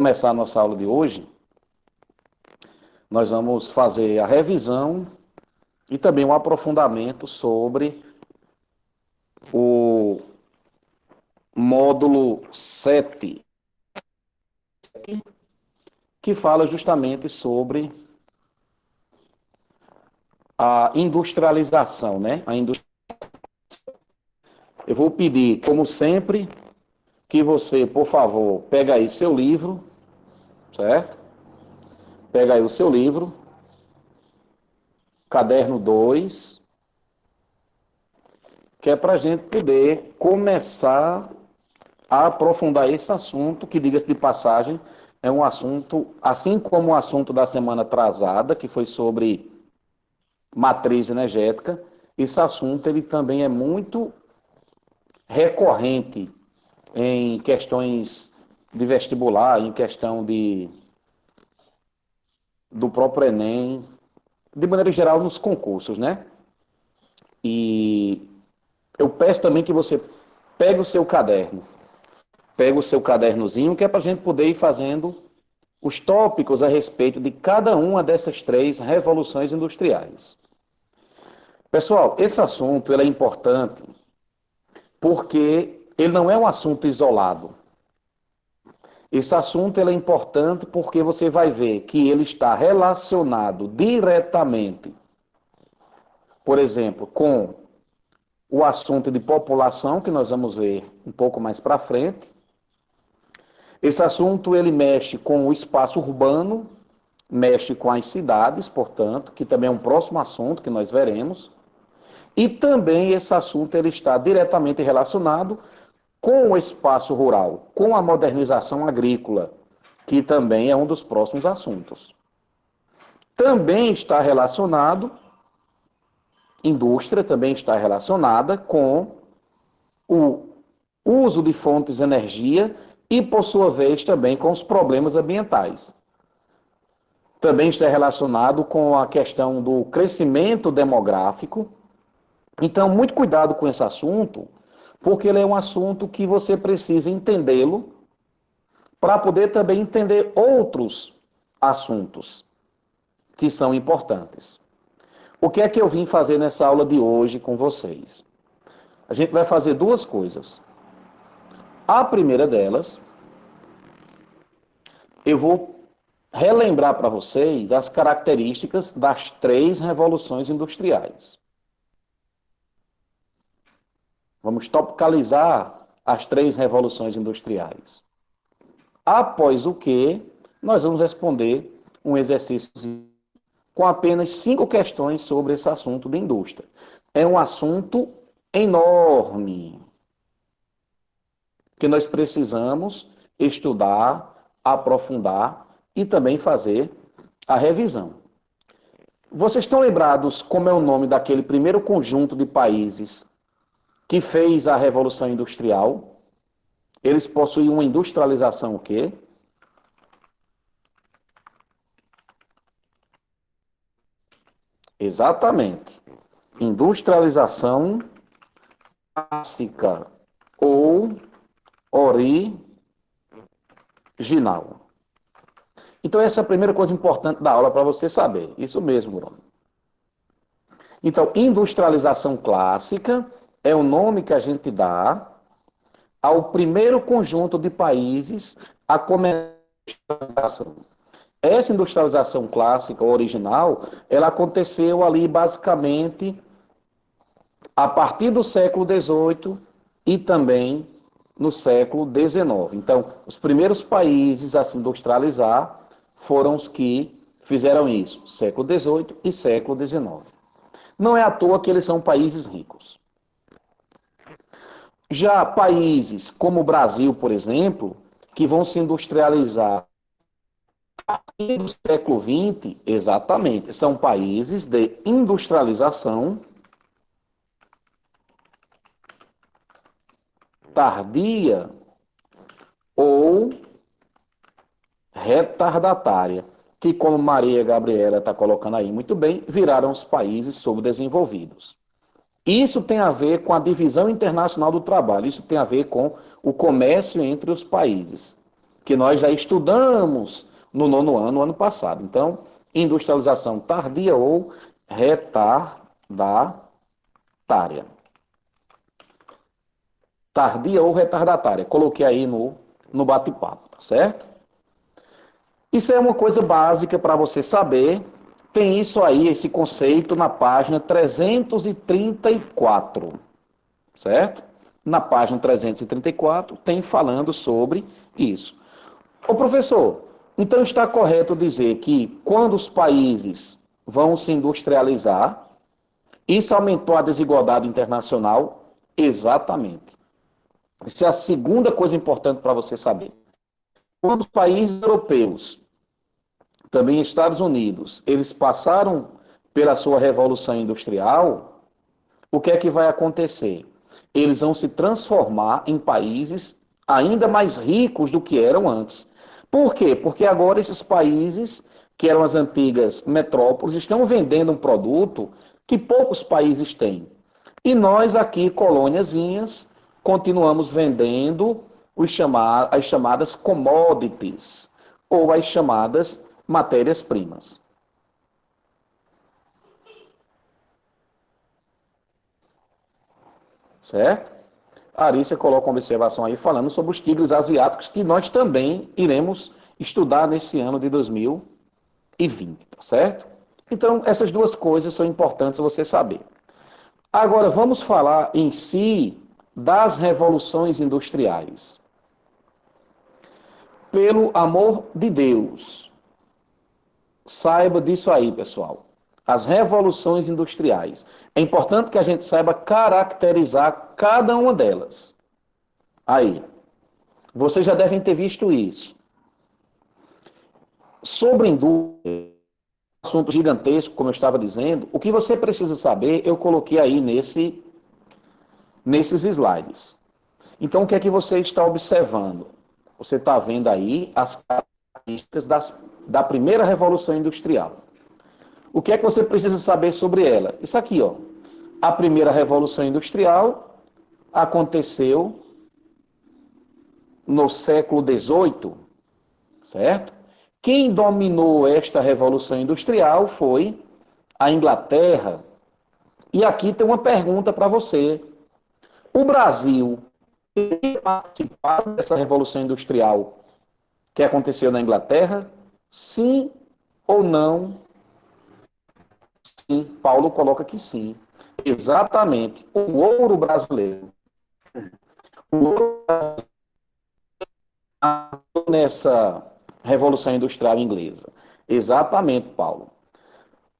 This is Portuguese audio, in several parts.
começar a nossa aula de hoje, nós vamos fazer a revisão e também um aprofundamento sobre o módulo 7, que fala justamente sobre a industrialização, né? Eu vou pedir, como sempre, que você, por favor, pegue aí seu livro, certo? Pega aí o seu livro, caderno 2, que é para a gente poder começar a aprofundar esse assunto, que, diga-se de passagem, é um assunto, assim como o assunto da semana atrasada, que foi sobre matriz energética, esse assunto ele também é muito recorrente em questões de vestibular, em questão do próprio Enem, de maneira geral nos concursos, né? E eu peço também que você pegue o seu caderno, pegue o seu cadernozinho, que é para a gente poder ir fazendo os tópicos a respeito de cada uma dessas três revoluções industriais. Pessoal, esse assunto ele é importante porque ele não é um assunto isolado. Esse assunto ele é importante porque você vai ver que ele está relacionado diretamente, por exemplo, com o assunto de população, que nós vamos ver um pouco mais para frente. Esse assunto ele mexe com o espaço urbano, mexe com as cidades, portanto, que também é um próximo assunto que nós veremos. E também esse assunto ele está diretamente relacionado com o espaço rural, com a modernização agrícola, que também é um dos próximos assuntos. Também está relacionado, indústria também está relacionada com o uso de fontes de energia e, por sua vez, também com os problemas ambientais. Também está relacionado com a questão do crescimento demográfico. Então, muito cuidado com esse assunto, porque ele é um assunto que você precisa entendê-lo para poder também entender outros assuntos que são importantes. O que é que eu vim fazer nessa aula de hoje com vocês? A gente vai fazer duas coisas. A primeira delas, eu vou relembrar para vocês as características das três revoluções industriais. Vamos topicalizar as três revoluções industriais. Após o que, nós vamos responder um exercício com apenas 5 questões sobre esse assunto de indústria. É um assunto enorme que nós precisamos estudar, aprofundar e também fazer a revisão. Vocês estão lembrados como é o nome daquele primeiro conjunto de países que fez a Revolução Industrial? Eles possuíam uma industrialização o quê? Exatamente. Industrialização clássica ou original. Então, essa é a primeira coisa importante da aula para você saber. Isso mesmo, Bruno. Então, industrialização clássica é o nome que a gente dá ao primeiro conjunto de países a começar a industrialização. Essa industrialização clássica, original, ela aconteceu ali basicamente a partir do século XVIII e também no século XIX. Então, os primeiros países a se industrializar foram os que fizeram isso, século XVIII e século XIX. Não é à toa que eles são países ricos. Já países como o Brasil, por exemplo, que vão se industrializar no século XX, exatamente, são países de industrialização tardia ou retardatária, que, como Maria Gabriela está colocando aí muito bem, viraram os países subdesenvolvidos. Isso tem a ver com a divisão internacional do trabalho, isso tem a ver com o comércio entre os países, que nós já estudamos no nono ano passado. Então, industrialização tardia ou retardatária. Tardia ou retardatária. Coloquei aí no bate-papo, tá certo? Isso é uma coisa básica para você saber. Tem isso aí, esse conceito, na página 334, certo? Na página 334 tem falando sobre isso. Ô professor, então está correto dizer que quando os países vão se industrializar, isso aumentou a desigualdade internacional? Exatamente. Essa é a segunda coisa importante para você saber. Quando os países europeus, também Estados Unidos, eles passaram pela sua revolução industrial, o que é que vai acontecer? Eles vão se transformar em países ainda mais ricos do que eram antes. Por quê? Porque agora esses países, que eram as antigas metrópoles, estão vendendo um produto que poucos países têm. E nós aqui, colôniazinhas, continuamos vendendo as chamadas commodities, ou as chamadas matérias-primas. Certo? A Arícia coloca uma observação aí falando sobre os tigres asiáticos, que nós também iremos estudar nesse ano de 2020, tá certo? Então, essas duas coisas são importantes você saber. Agora, vamos falar em si das revoluções industriais. Pelo amor de Deus, saiba disso aí, pessoal. As revoluções industriais. É importante que a gente saiba caracterizar cada uma delas. Aí, vocês já devem ter visto isso. Sobre indústria, assunto gigantesco, como eu estava dizendo, o que você precisa saber, eu coloquei aí nesses slides. Então, o que é que você está observando? Você está vendo aí as características da primeira revolução industrial. O que é que você precisa saber sobre ela? Isso aqui, ó. A primeira revolução industrial aconteceu no século XVIII, certo? Quem dominou esta revolução industrial foi a Inglaterra. E aqui tem uma pergunta para você. O Brasil teria participado dessa revolução industrial que aconteceu na Inglaterra? Sim ou não? Sim, Paulo coloca que sim. Exatamente. O ouro brasileiro. O ouro nessa Revolução Industrial Inglesa. Exatamente, Paulo.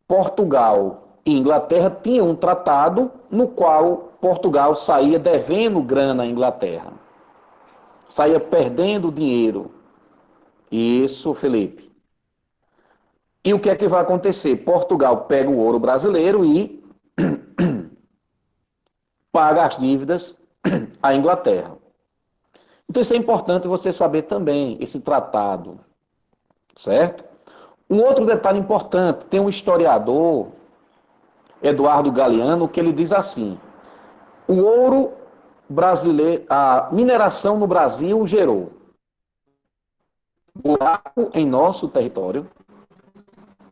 Portugal e Inglaterra tinham um tratado no qual Portugal saía devendo grana à Inglaterra. Saía perdendo dinheiro. Isso, Felipe. E o que é que vai acontecer? Portugal pega o ouro brasileiro e paga as dívidas à Inglaterra. Então isso é importante você saber também, esse tratado, certo? Um outro detalhe importante, tem um historiador, Eduardo Galeano, que ele diz assim, o ouro brasileiro, a mineração no Brasil gerou buraco em nosso território,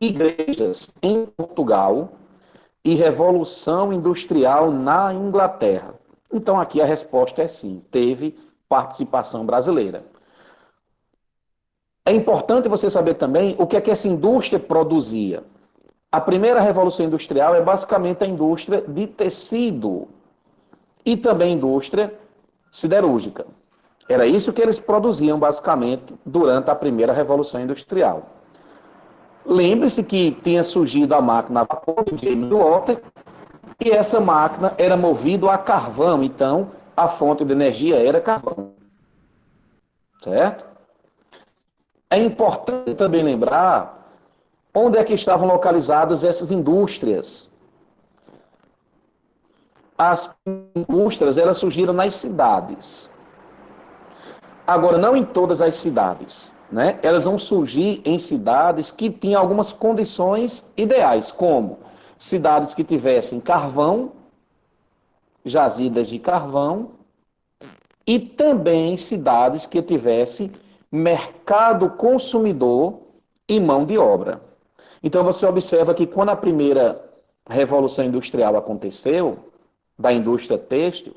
igrejas em Portugal e revolução industrial na Inglaterra. Então aqui a resposta é sim, teve participação brasileira. É importante você saber também o que é que essa indústria produzia. A primeira revolução industrial é basicamente a indústria de tecido e também indústria siderúrgica. Era isso que eles produziam basicamente durante a primeira revolução industrial. Lembre-se que tinha surgido a máquina a vapor de James Watt e essa máquina era movida a carvão, então a fonte de energia era carvão. Certo? É importante também lembrar onde é que estavam localizadas essas indústrias. As indústrias, elas surgiram nas cidades. Agora, não em todas as cidades, né? Elas vão surgir em cidades que tinham algumas condições ideais, como cidades que tivessem carvão, jazidas de carvão, e também cidades que tivessem mercado consumidor e mão de obra. Então você observa que quando a primeira revolução industrial aconteceu, da indústria têxtil,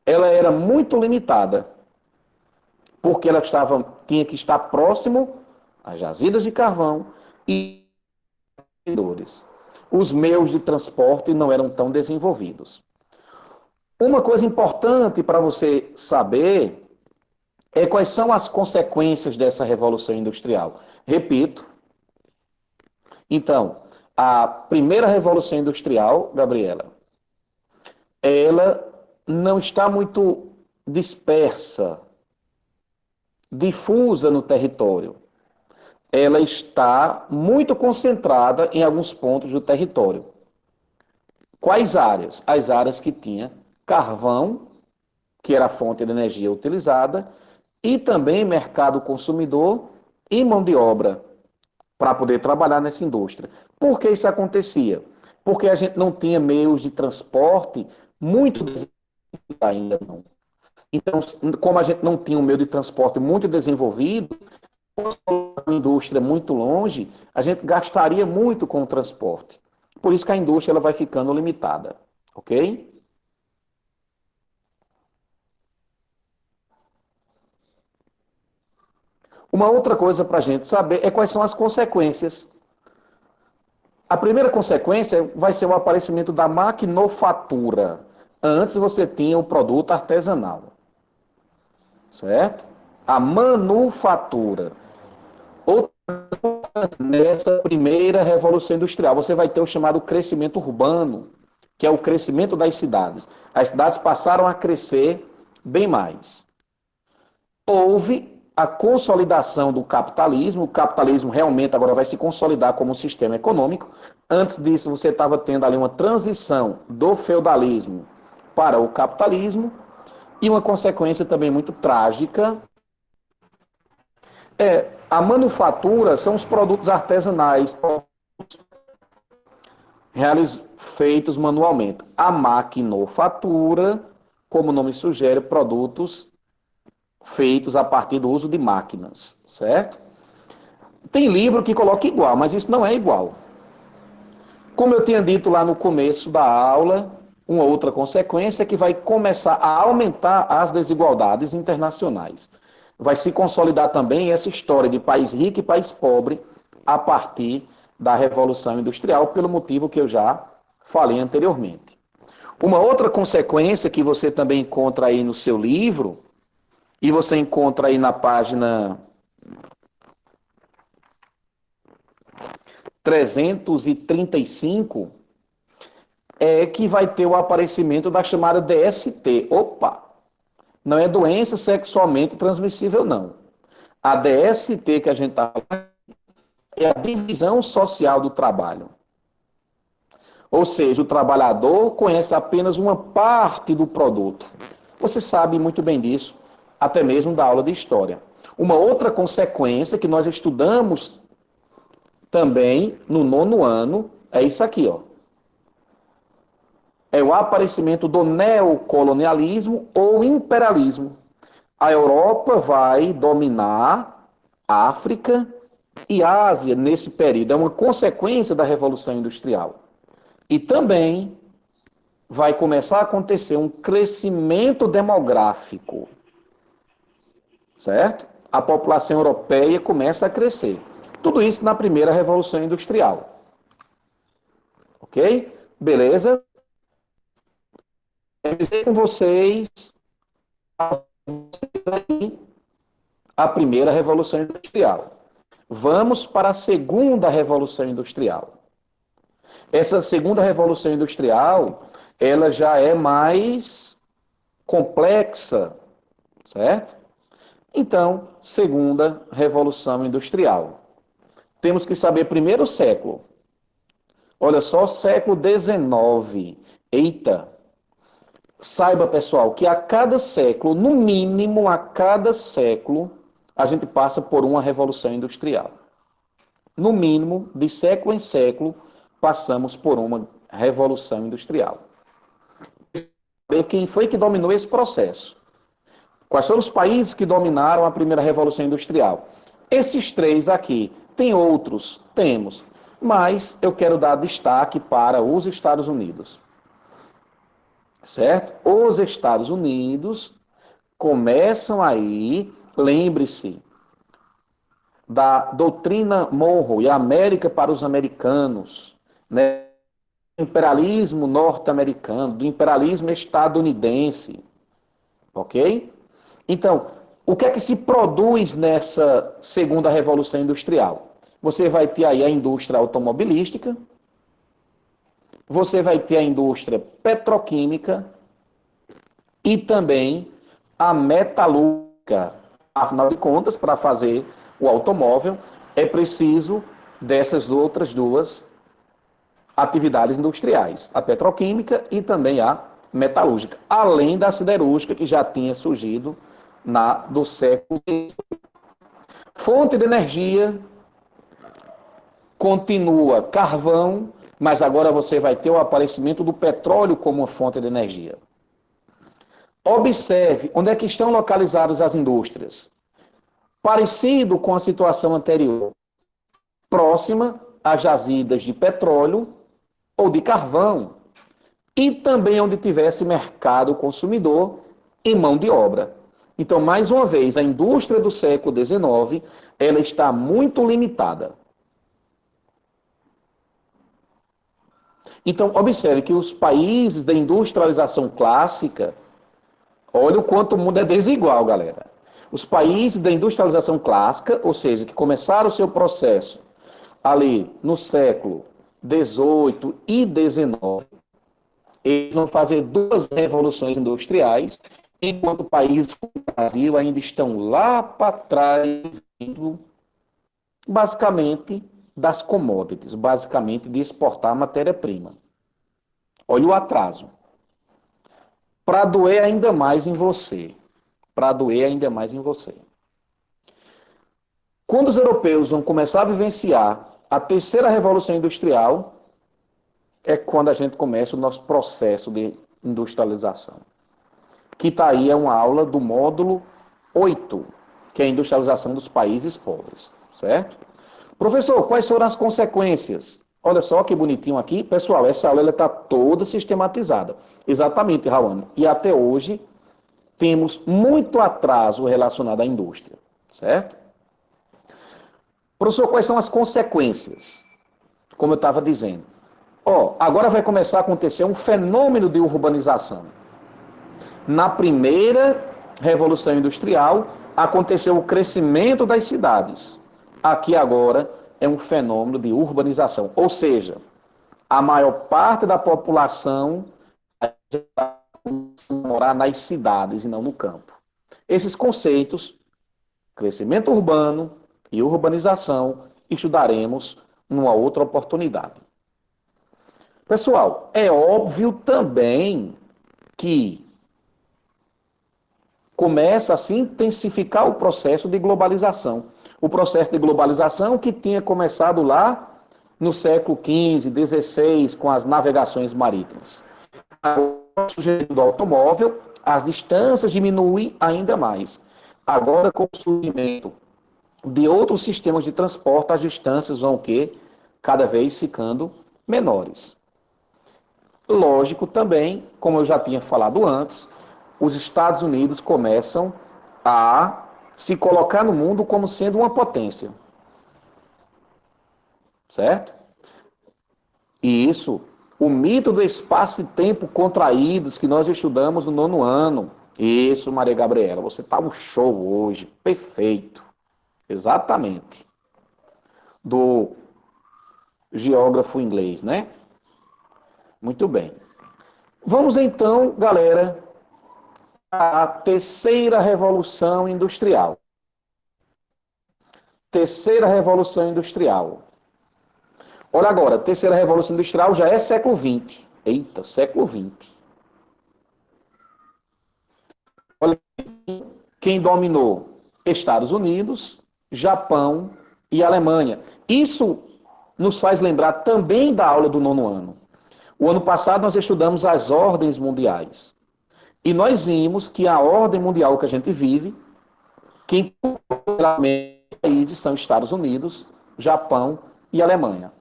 ela era muito limitada, porque ela tinha que estar próximo às jazidas de carvão e vendedores. Os meios de transporte não eram tão desenvolvidos. Uma coisa importante para você saber é quais são as consequências dessa revolução industrial. Repito, então, a primeira revolução industrial, Gabriela, ela não está muito dispersa, difusa no território. Ela está muito concentrada em alguns pontos do território. Quais áreas? As áreas que tinha carvão, que era a fonte de energia utilizada, e também mercado consumidor e mão de obra para poder trabalhar nessa indústria. Por que isso acontecia? Porque a gente não tinha meios de transporte muito desenvolvidos ainda não. Então, como a gente não tinha um meio de transporte muito desenvolvido, uma indústria muito longe, a gente gastaria muito com o transporte. Por isso que a indústria ela vai ficando limitada, ok? Uma outra coisa para a gente saber é quais são as consequências. A primeira consequência vai ser o aparecimento da maquinofatura. Antes você tinha o produto artesanal, certo? A manufatura. Outra, nessa primeira revolução industrial, você vai ter o chamado crescimento urbano, que é o crescimento das cidades. As cidades passaram a crescer bem mais. Houve a consolidação do capitalismo. O capitalismo realmente agora vai se consolidar como um sistema econômico. Antes disso, você estava tendo ali uma transição do feudalismo para o capitalismo e uma consequência também muito trágica é a manufatura, são os produtos artesanais feitos manualmente. A maquinofatura, como o nome sugere, produtos feitos a partir do uso de máquinas, certo? Tem livro que coloca igual, mas isso não é igual. Como eu tinha dito lá no começo da aula, uma outra consequência é que vai começar a aumentar as desigualdades internacionais. Vai se consolidar também essa história de país rico e país pobre a partir da Revolução Industrial, pelo motivo que eu já falei anteriormente. Uma outra consequência que você também encontra aí no seu livro, e você encontra aí na página 335, é que vai ter o aparecimento da chamada DST. Opa! Não é doença sexualmente transmissível, não. A DST que a gente está falando é a divisão social do trabalho. Ou seja, o trabalhador conhece apenas uma parte do produto. Você sabe muito bem disso, até mesmo da aula de história. Uma outra consequência que nós estudamos também no 9º ano é isso aqui, ó. É o aparecimento do neocolonialismo ou imperialismo. A Europa vai dominar a África e a Ásia nesse período. É uma consequência da Revolução Industrial. E também vai começar a acontecer um crescimento demográfico, certo? A população europeia começa a crescer. Tudo isso na primeira Revolução Industrial. Ok? Beleza? Eu dizer com vocês a primeira Revolução Industrial. Vamos para a segunda Revolução Industrial. Essa segunda Revolução Industrial, ela já é mais complexa, certo? Então, segunda Revolução Industrial. Temos que saber primeiro o século. Olha só, século XIX. Eita! Saiba, pessoal, que a cada século, no mínimo a cada século, a gente passa por uma revolução industrial. No mínimo, de século em século, passamos por uma revolução industrial. Quem foi que dominou esse processo? Quais foram os países que dominaram a primeira Revolução Industrial? Esses três aqui. Tem outros? Temos. Mas eu quero dar destaque para os Estados Unidos. Certo? Os Estados Unidos começam aí, lembre-se, da doutrina Monroe, a América para os americanos, né? Do imperialismo norte-americano, do imperialismo estadunidense, ok? Então, o que é que se produz nessa segunda revolução industrial? Você vai ter aí a indústria automobilística, você vai ter a indústria petroquímica e também a metalúrgica. Afinal de contas, para fazer o automóvel, é preciso dessas outras duas atividades industriais, a petroquímica e também a metalúrgica, além da siderúrgica que já tinha surgido do século XIX. Fonte de energia continua carvão, mas agora você vai ter o aparecimento do petróleo como uma fonte de energia. Observe onde é que estão localizadas as indústrias. Parecido com a situação anterior, próxima a jazidas de petróleo ou de carvão, e também onde tivesse mercado consumidor e mão de obra. Então, mais uma vez, a indústria do século XIX, ela está muito limitada. Então, observe que os países da industrialização clássica, olha o quanto o mundo é desigual, galera. Os países da industrialização clássica, ou seja, que começaram o seu processo ali no século XVIII e XIX, eles vão fazer duas revoluções industriais, enquanto países como o Brasil ainda estão lá para trás, basicamente das commodities, basicamente de exportar matéria-prima. Olha o atraso. Para doer ainda mais em você. Para doer ainda mais em você. Quando os europeus vão começar a vivenciar a terceira revolução industrial, é quando a gente começa o nosso processo de industrialização. Que está aí, é uma aula do módulo 8, que é a industrialização dos países pobres, certo? Professor, quais foram as consequências? Olha só que bonitinho aqui. Pessoal, essa aula está toda sistematizada. Exatamente, Raul. E até hoje temos muito atraso relacionado à indústria, certo? Professor, quais são as consequências? Como eu estava dizendo. Agora vai começar a acontecer um fenômeno de urbanização. Na primeira Revolução Industrial, aconteceu o crescimento das cidades. Aqui agora é um fenômeno de urbanização. Ou seja, a maior parte da população vai morar nas cidades e não no campo. Esses conceitos, crescimento urbano e urbanização, estudaremos numa outra oportunidade. Pessoal, é óbvio também que começa a se intensificar o processo de globalização. O processo de globalização que tinha começado lá no século XV, XVI, com as navegações marítimas. Com o surgimento do automóvel, as distâncias diminuem ainda mais. Agora, com o surgimento de outros sistemas de transporte, as distâncias vão o quê? Cada vez ficando menores. Lógico também, como eu já tinha falado antes, os Estados Unidos começam a se colocar no mundo como sendo uma potência. Certo? E isso, o mito do espaço e tempo contraídos que nós estudamos no 9º ano. Isso, Maria Gabriela, você está um show hoje, perfeito. Exatamente. Do geógrafo inglês, né? Muito bem. Vamos então, galera, à terceira revolução industrial. Terceira revolução industrial. Olha agora, a terceira revolução industrial já é século XX. Eita, século XX. Olha quem dominou: Estados Unidos, Japão e Alemanha. Isso nos faz lembrar também da aula do 9º ano. O ano passado nós estudamos as ordens mundiais. E nós vimos que a ordem mundial que a gente vive, quem países são Estados Unidos, Japão e Alemanha.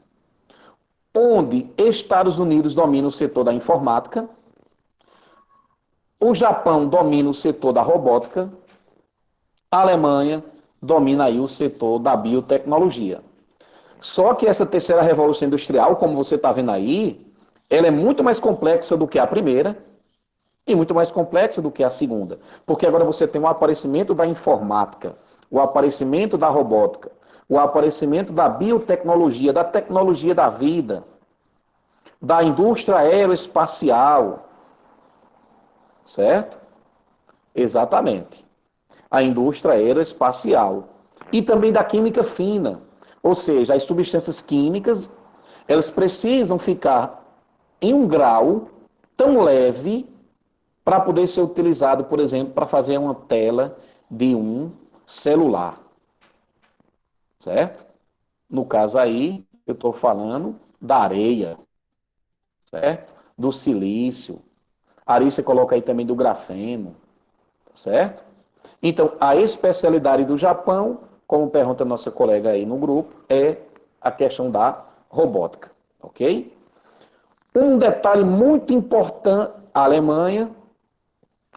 Onde Estados Unidos domina o setor da informática, o Japão domina o setor da robótica, a Alemanha domina aí o setor da biotecnologia. Só que essa terceira revolução industrial, como você está vendo aí, ela é muito mais complexa do que a primeira e muito mais complexa do que a segunda. Porque agora você tem o aparecimento da informática, o aparecimento da robótica, o aparecimento da biotecnologia, da tecnologia da vida, da indústria aeroespacial, certo? Exatamente. A indústria aeroespacial. E também da química fina. Ou seja, as substâncias químicas, elas precisam ficar em um grau tão leve para poder ser utilizado, por exemplo, para fazer uma tela de um celular. Certo? No caso aí, eu estou falando da areia, certo? Do silício. Aí você coloca aí também do grafeno, certo? Então, a especialidade do Japão, como pergunta a nossa colega aí no grupo, é a questão da robótica, ok? Um detalhe muito importante, a Alemanha,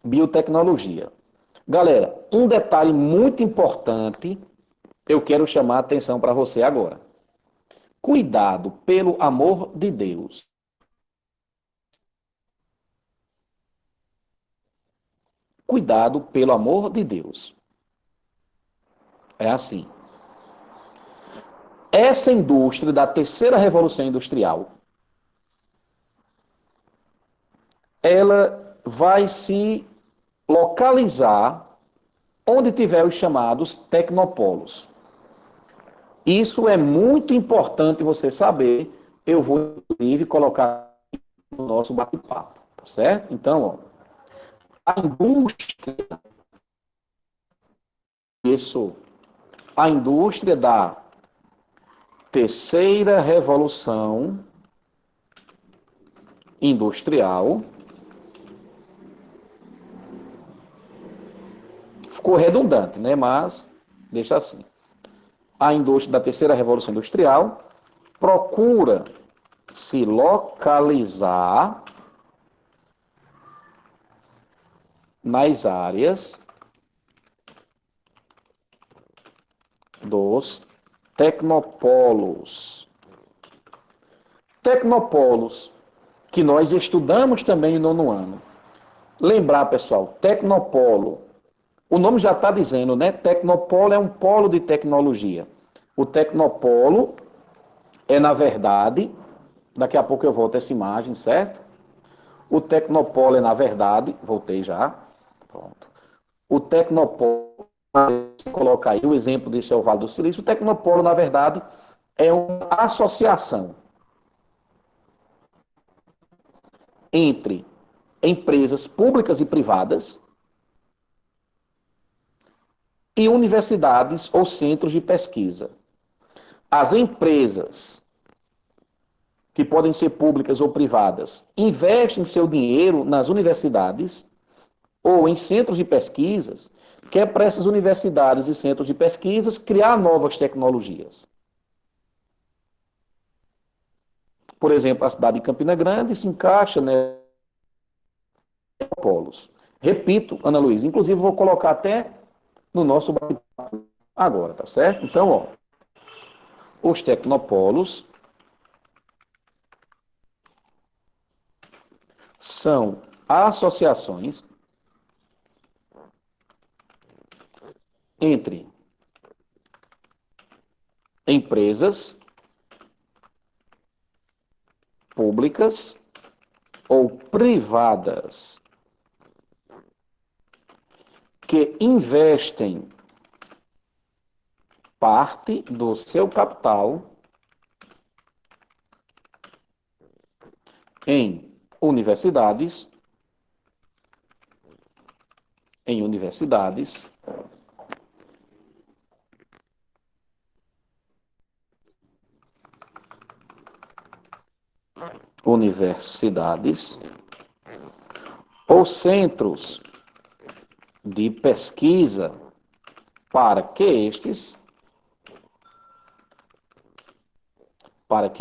biotecnologia. Galera, um detalhe muito importante, eu quero chamar a atenção para você agora. Cuidado, pelo amor de Deus. Cuidado, pelo amor de Deus. É assim. Essa indústria da terceira revolução industrial, ela vai se localizar onde tiver os chamados tecnopolos. Isso é muito importante você saber. Eu vou, inclusive, colocar no nosso bate-papo, tá certo? Então, ó, a indústria, isso, a indústria da terceira revolução industrial, ficou redundante, né? Mas deixa assim. A indústria da terceira revolução industrial procura se localizar nas áreas dos tecnopolos. Tecnopolos, que nós estudamos também no nono ano. Lembrar, pessoal, tecnopolo. O nome já está dizendo, né? Tecnopolo é um polo de tecnologia. O tecnopolo é, na verdade, daqui a pouco eu volto a essa imagem, certo? O tecnopolo é, na verdade, voltei já, pronto. O tecnopolo, colocar aí o exemplo desse é o Vale do Silício, o tecnopolo, na verdade, é uma associação entre empresas públicas e privadas e universidades ou centros de pesquisa. As empresas, que podem ser públicas ou privadas, investem seu dinheiro nas universidades ou em centros de pesquisas, que é para essas universidades e centros de pesquisas criar novas tecnologias. Por exemplo, a cidade de Campina Grande se encaixa, né, polos. Repito, Ana Luísa, inclusive vou colocar até no nosso bate-papo agora, tá certo? Então, ó, os tecnopolos são associações entre empresas públicas ou privadas que investem parte do seu capital em universidades, em universidades, universidades ou centros de pesquisa para que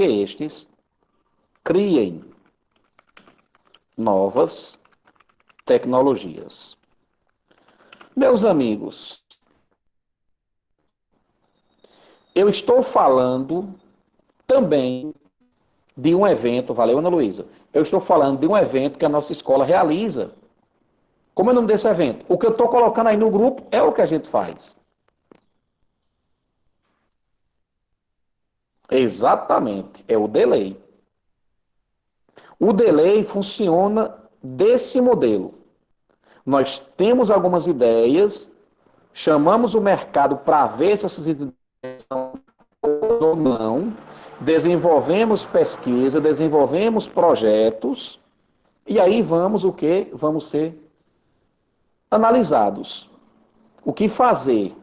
estes criem novas tecnologias. Meus amigos, eu estou falando também de um evento, valeu, Ana Luísa? Eu estou falando de um evento que a nossa escola realiza. Como é o nome desse evento? O que eu estou colocando aí no grupo é o que a gente faz. Exatamente, é o delay. O delay funciona desse modelo. Nós temos algumas ideias, chamamos o mercado para ver se essas ideias são ou não, desenvolvemos pesquisa, desenvolvemos projetos, e aí vamos o quê? Vamos ser analisados. O que fazer?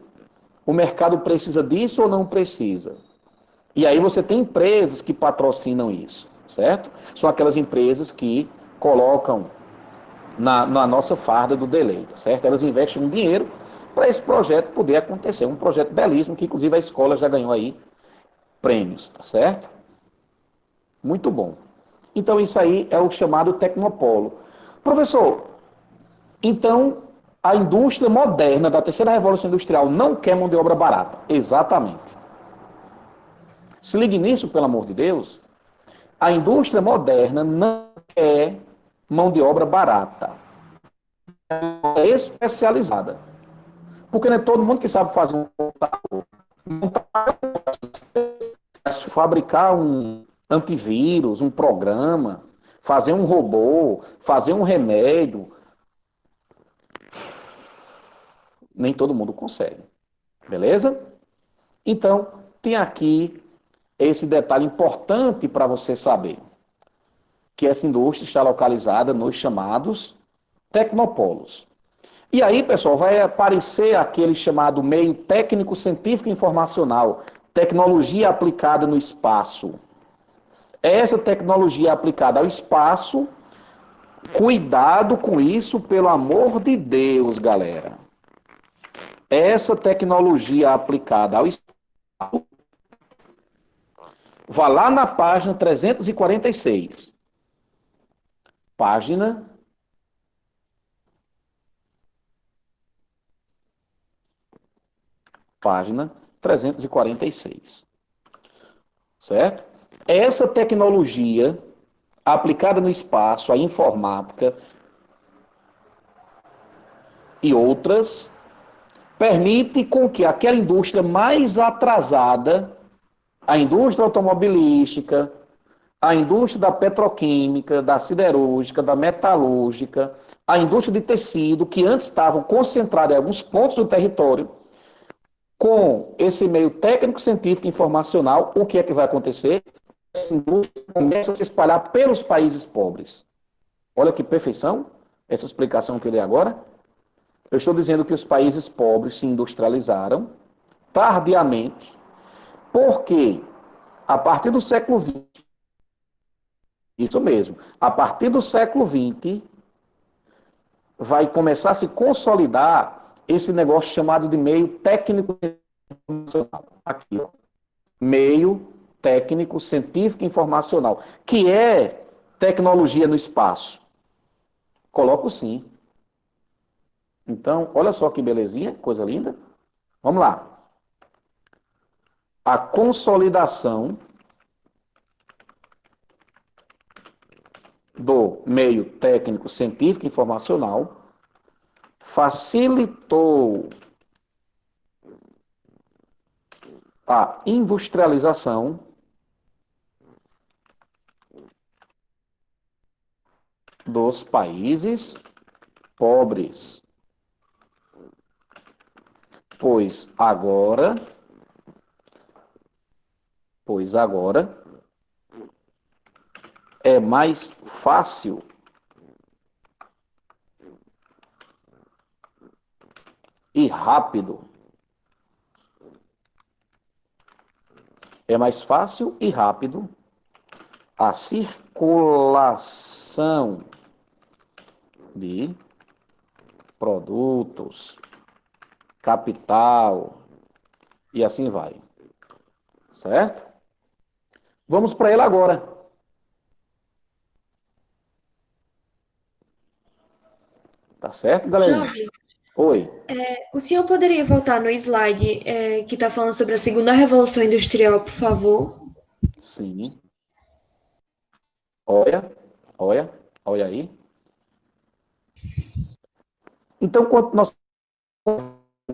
O mercado precisa disso ou não precisa? E aí você tem empresas que patrocinam isso, certo? São aquelas empresas que colocam na nossa farda do delay, tá certo? Elas investem um dinheiro para esse projeto poder acontecer. Um projeto belíssimo que, inclusive, a escola já ganhou aí prêmios, tá certo? Muito bom. Então, isso aí é o chamado tecnopolo. Professor, então a indústria moderna da terceira revolução industrial não quer mão de obra barata. Exatamente. Se ligue nisso, pelo amor de Deus. A indústria moderna não quer mão de obra barata. É especializada. Porque não é todo mundo que sabe fazer um computador. Fabricar um antivírus, um programa, fazer um robô, fazer um remédio. Nem todo mundo consegue. Beleza? Então, tem aqui esse detalhe importante para você saber. Que essa indústria está localizada nos chamados tecnopolos. E aí, pessoal, vai aparecer aquele chamado meio técnico científico informacional, tecnologia aplicada no espaço. Essa tecnologia aplicada ao espaço, cuidado com isso, pelo amor de Deus, galera. Essa tecnologia aplicada ao espaço, vá lá na página 346. Página 346. Certo? Essa tecnologia aplicada no espaço, a informática e outras, permite com que aquela indústria mais atrasada, a indústria automobilística, a indústria da petroquímica, da siderúrgica, da metalúrgica, a indústria de tecido, que antes estavam concentradas em alguns pontos do território, com esse meio técnico, científico e informacional, o que é que vai acontecer? Essa indústria começa a se espalhar pelos países pobres. Olha que perfeição, essa explicação que eu dei agora. Eu estou dizendo que os países pobres se industrializaram tardiamente, porque a partir do século XX, isso mesmo, a partir do século XX, vai começar a se consolidar esse negócio chamado de meio técnico informacional. Aqui, ó. Meio técnico científico informacional, que é tecnologia no espaço. Coloco sim. Então, olha só que belezinha, coisa linda. Vamos lá. A consolidação do meio técnico científico informacional facilitou a industrialização dos países pobres, pois agora é mais fácil e rápido. É mais fácil e rápido a circulação de produtos, capital e assim vai. Certo? Vamos para ele agora. Tá certo, galerinha? Jorge, Oi. o senhor poderia voltar no slide que está falando sobre a segunda revolução industrial, por favor? Sim. Olha, olha, olha aí. Então, quanto nós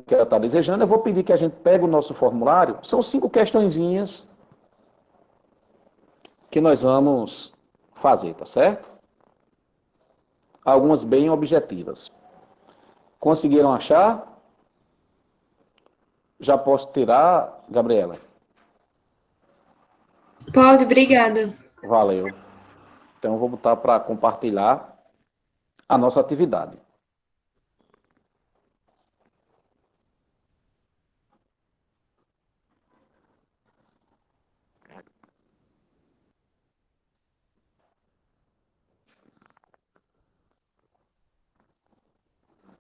que ela está desejando, eu vou pedir que a gente pegue o nosso formulário. São 5 questõezinhas que nós vamos fazer, tá certo? Algumas bem objetivas. Conseguiram achar? Já posso tirar, Gabriela? Pode, obrigada. Valeu. Então, eu vou botar para compartilhar a nossa atividade.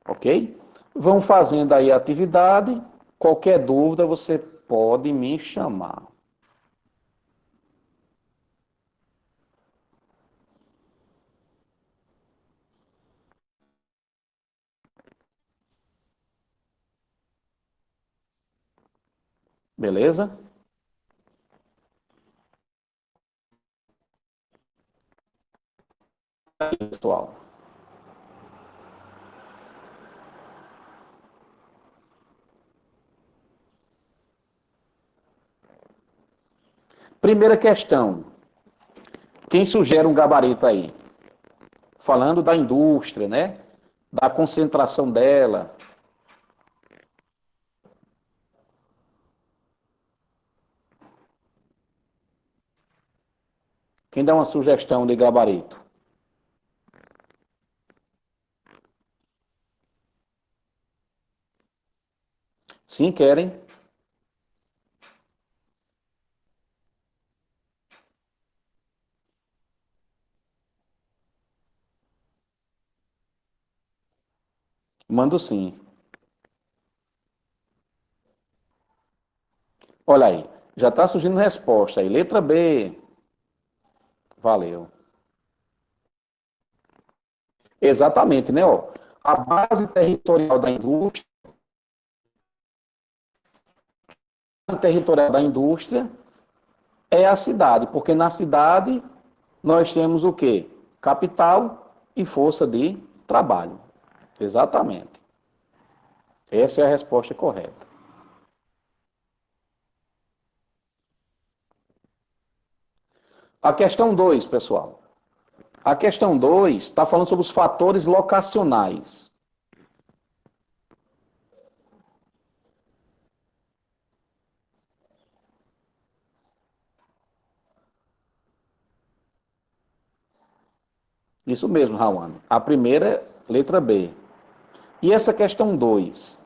Ok? Vão fazendo aí a atividade. Qualquer dúvida, você pode me chamar. Beleza? Pessoal. Primeira questão. Quem sugere um gabarito aí? Falando da indústria, né? Da concentração dela. Quem dá uma sugestão de gabarito? Sim, querem? Mando sim. Olha aí, já está surgindo resposta aí. Letra B. Valeu. Exatamente, né? Ó, a base territorial da indústria, é a cidade, porque na cidade nós temos o quê? Capital e força de trabalho. Exatamente. Essa é a resposta correta. A questão 2, pessoal. A questão 2 está falando sobre os fatores locacionais. Isso mesmo, Rawane. A primeira é letra B. E essa questão 2?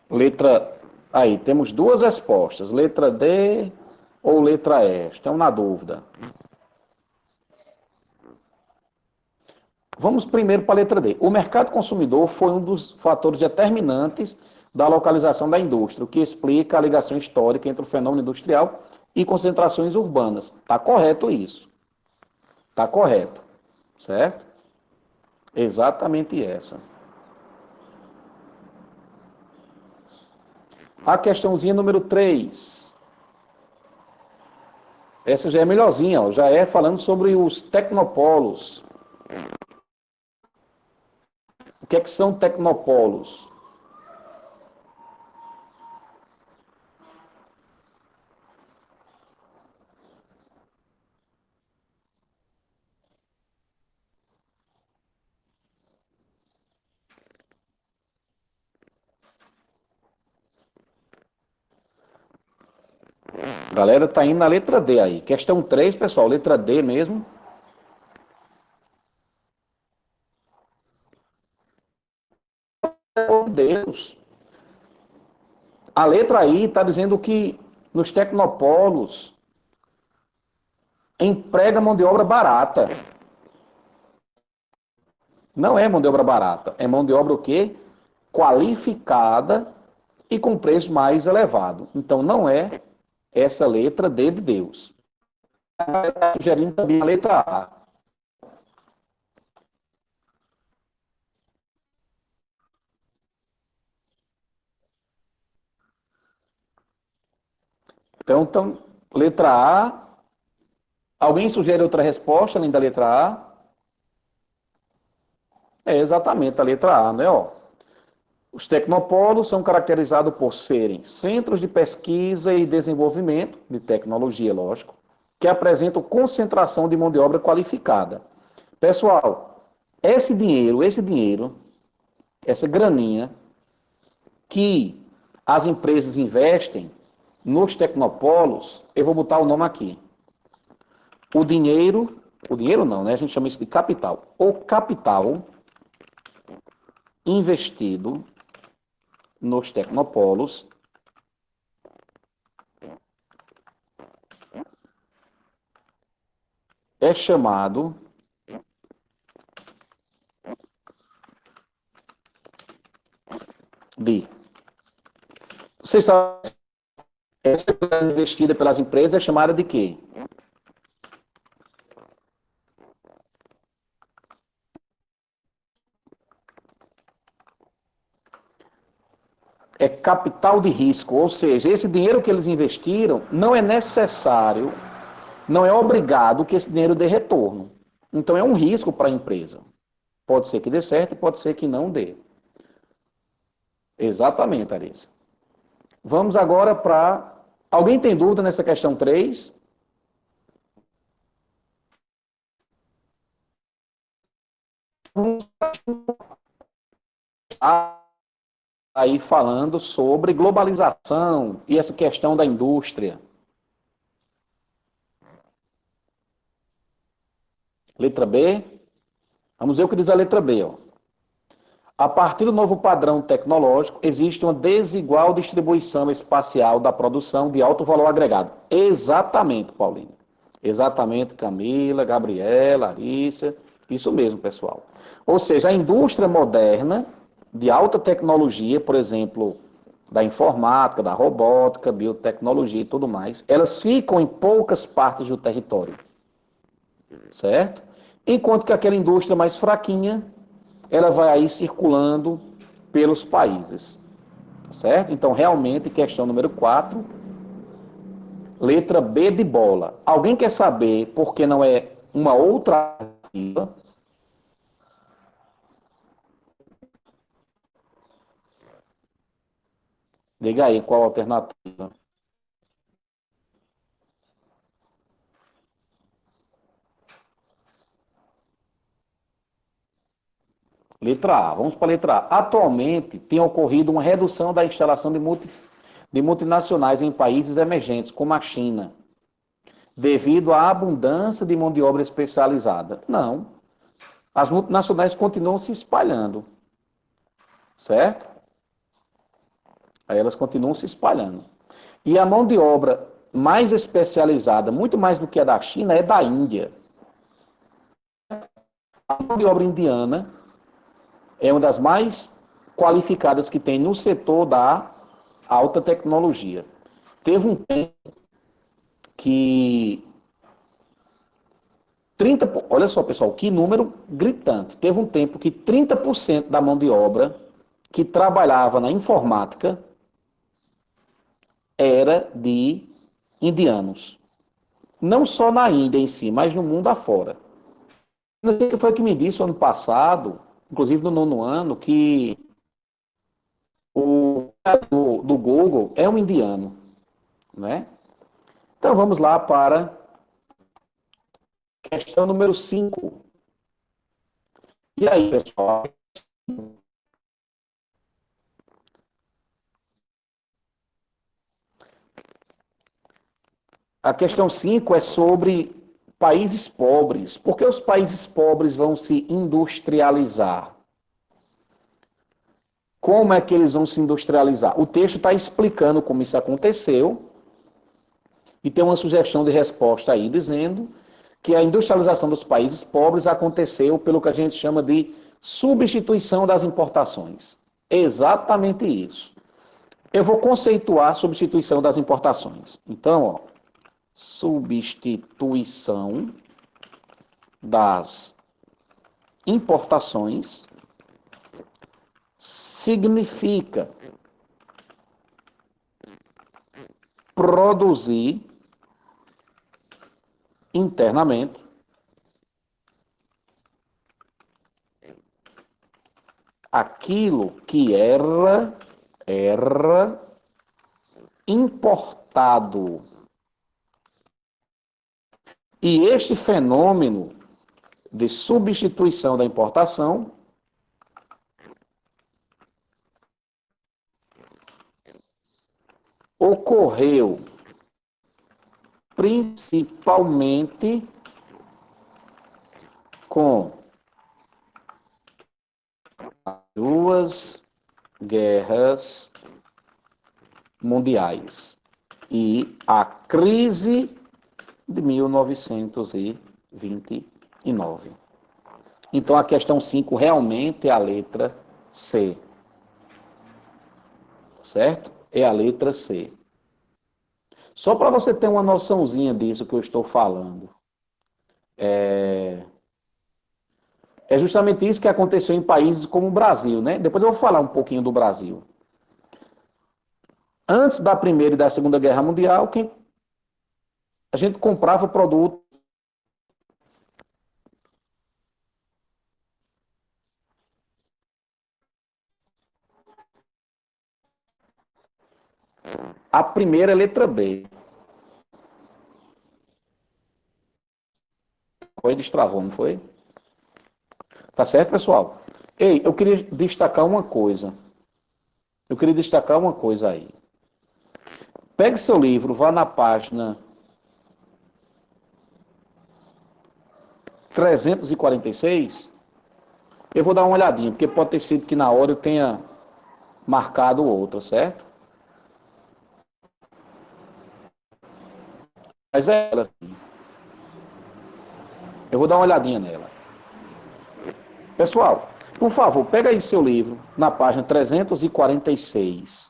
Letra. Aí, temos duas respostas. Letra D ou letra E? Estão na dúvida. Vamos primeiro para a letra D. O mercado consumidor foi um dos fatores determinantes da localização da indústria, o que explica a ligação histórica entre o fenômeno industrial e concentrações urbanas. Está correto isso. Está correto. Certo? Exatamente essa. A questãozinha número 3. Essa já é melhorzinha, ó. Já é falando sobre os tecnopolos. O que é que são tecnopolos? A galera tá indo na letra D aí. Questão 3, pessoal, letra D mesmo. Oh, Deus. A letra I está dizendo que nos tecnopolos emprega mão de obra barata. Não é mão de obra barata, é mão de obra o quê? Qualificada e com preço mais elevado. Então não é essa letra D de Deus. Sugerindo também a letra A. Então, letra A. Alguém sugere outra resposta além da letra A? É exatamente a letra A, né? Ó, os tecnopolos são caracterizados por serem centros de pesquisa e desenvolvimento, de tecnologia, lógico, que apresentam concentração de mão de obra qualificada. Pessoal, esse dinheiro, essa graninha que as empresas investem nos tecnopolos, eu vou botar o nome aqui. O dinheiro não, né? A gente chama isso de capital. O capital investido nos tecnopolos é chamado de... Vocês sabem, essa grana investida pelas empresas é chamada de quê? É capital de risco, ou seja, esse dinheiro que eles investiram não é necessário, não é obrigado que esse dinheiro dê retorno. Então é um risco para a empresa. Pode ser que dê certo e pode ser que não dê. Exatamente, Arissa. Vamos agora para... Alguém tem dúvida nessa questão 3? Aí falando sobre globalização e essa questão da indústria. Letra B. Vamos ver o que diz a letra B. Ó. A partir do novo padrão tecnológico, existe uma desigual distribuição espacial da produção de alto valor agregado. Exatamente, Paulinho. Exatamente, Camila, Gabriela, Larissa. Isso mesmo, pessoal. Ou seja, a indústria moderna de alta tecnologia, por exemplo, da informática, da robótica, biotecnologia e tudo mais, elas ficam em poucas partes do território, certo? Enquanto que aquela indústria mais fraquinha, ela vai aí circulando pelos países, certo? Então, realmente, questão número 4, letra B de bola. Alguém quer saber por que não é uma outra alternativa? Diga aí qual a alternativa. Letra A. Vamos para a letra A. Atualmente, tem ocorrido uma redução da instalação de multinacionais em países emergentes, como a China, devido à abundância de mão de obra especializada. Não. As multinacionais continuam se espalhando, certo? Aí elas continuam se espalhando. E a mão de obra mais especializada, muito mais do que a da China, é da Índia. A mão de obra indiana é uma das mais qualificadas que tem no setor da alta tecnologia. Teve um tempo que 30, olha só, pessoal, que número gritante. Teve um tempo que 30% da mão de obra que trabalhava na informática era de indianos. Não só na Índia em si, mas no mundo afora. O que foi que me disse ano passado, inclusive no 9º ano, que o do Google é um indiano, né? Então vamos lá para questão número 5. E aí, pessoal? A questão 5 é sobre países pobres. Por que os países pobres vão se industrializar? Como é que eles vão se industrializar? O texto está explicando como isso aconteceu e tem uma sugestão de resposta aí dizendo que a industrialização dos países pobres aconteceu pelo que a gente chama de substituição das importações. Exatamente isso. Eu vou conceituar a substituição das importações. Então, ó, substituição das importações significa produzir internamente aquilo que era importado. E este fenômeno de substituição da importação ocorreu principalmente com duas guerras mundiais e a crise de 1929. Então a questão 5 realmente é a letra C. Certo? É a letra C. Só para você ter uma noçãozinha disso que eu estou falando. É justamente isso que aconteceu em países como o Brasil, né? Depois eu vou falar um pouquinho do Brasil. Antes da Primeira e da Segunda Guerra Mundial, a gente comprava produto. A primeira é letra B. Foi, destravou, não foi? Tá certo, pessoal? Ei, eu queria destacar uma coisa. Aí. Pegue seu livro, vá na página 346. Eu vou dar uma olhadinha, porque pode ter sido que na hora eu tenha marcado outra, certo? Mas é ela. Eu vou dar uma olhadinha nela. Pessoal, por favor, pega aí seu livro, na página 346.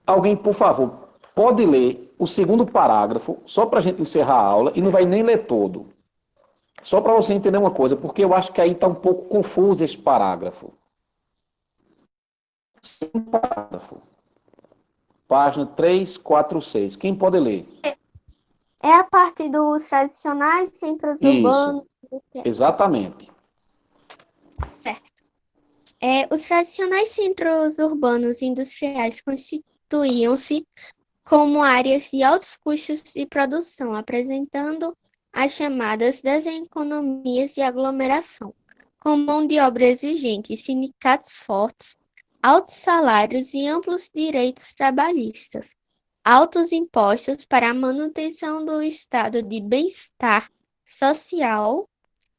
Alguém, por favor, pode ler o segundo parágrafo, só para a gente encerrar a aula, e não vai nem ler todo. Só para você entender uma coisa, porque eu acho que aí está um pouco confuso esse parágrafo. Segundo parágrafo. Página 346. Quem pode ler? É a parte dos tradicionais centros urbanos. Exatamente. Certo. Os tradicionais centros urbanos industriais constituíam-se como áreas de altos custos de produção, apresentando as chamadas deseconomias de aglomeração, com mão de obra exigente, sindicatos fortes, altos salários e amplos direitos trabalhistas, altos impostos para a manutenção do estado de bem-estar social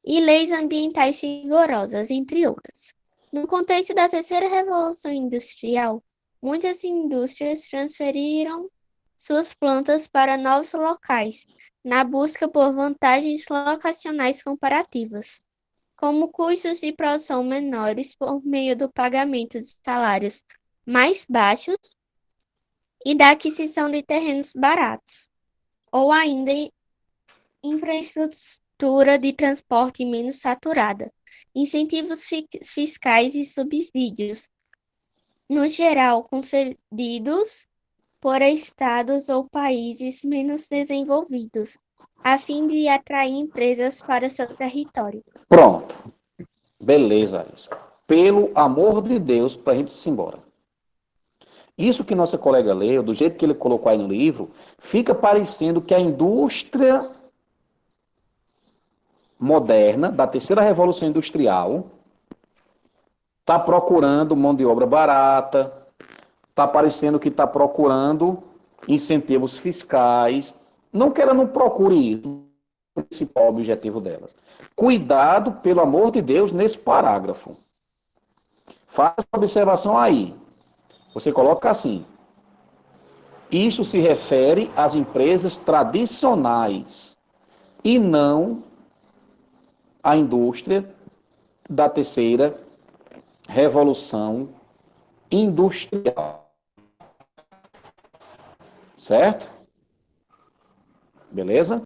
e leis ambientais rigorosas, entre outras. No contexto da terceira revolução industrial, muitas indústrias transferiram suas plantas para novos locais, na busca por vantagens locacionais comparativas, como custos de produção menores por meio do pagamento de salários mais baixos e da aquisição de terrenos baratos, ou ainda infraestrutura de transporte menos saturada, incentivos fiscais e subsídios, no geral concedidos por estados ou países menos desenvolvidos, a fim de atrair empresas para seu território. Pronto. Beleza, isso. Pelo amor de Deus, para a gente ir embora. Isso que nossa colega leu, do jeito que ele colocou aí no livro, fica parecendo que a indústria moderna, da terceira revolução industrial, está procurando mão de obra barata, está parecendo que está procurando incentivos fiscais. Não que ela não procure isso, o principal objetivo delas. Cuidado, pelo amor de Deus, nesse parágrafo. Faz a observação aí. Você coloca assim. Isso se refere às empresas tradicionais e não à indústria da terceira revolução industrial. Certo? Beleza?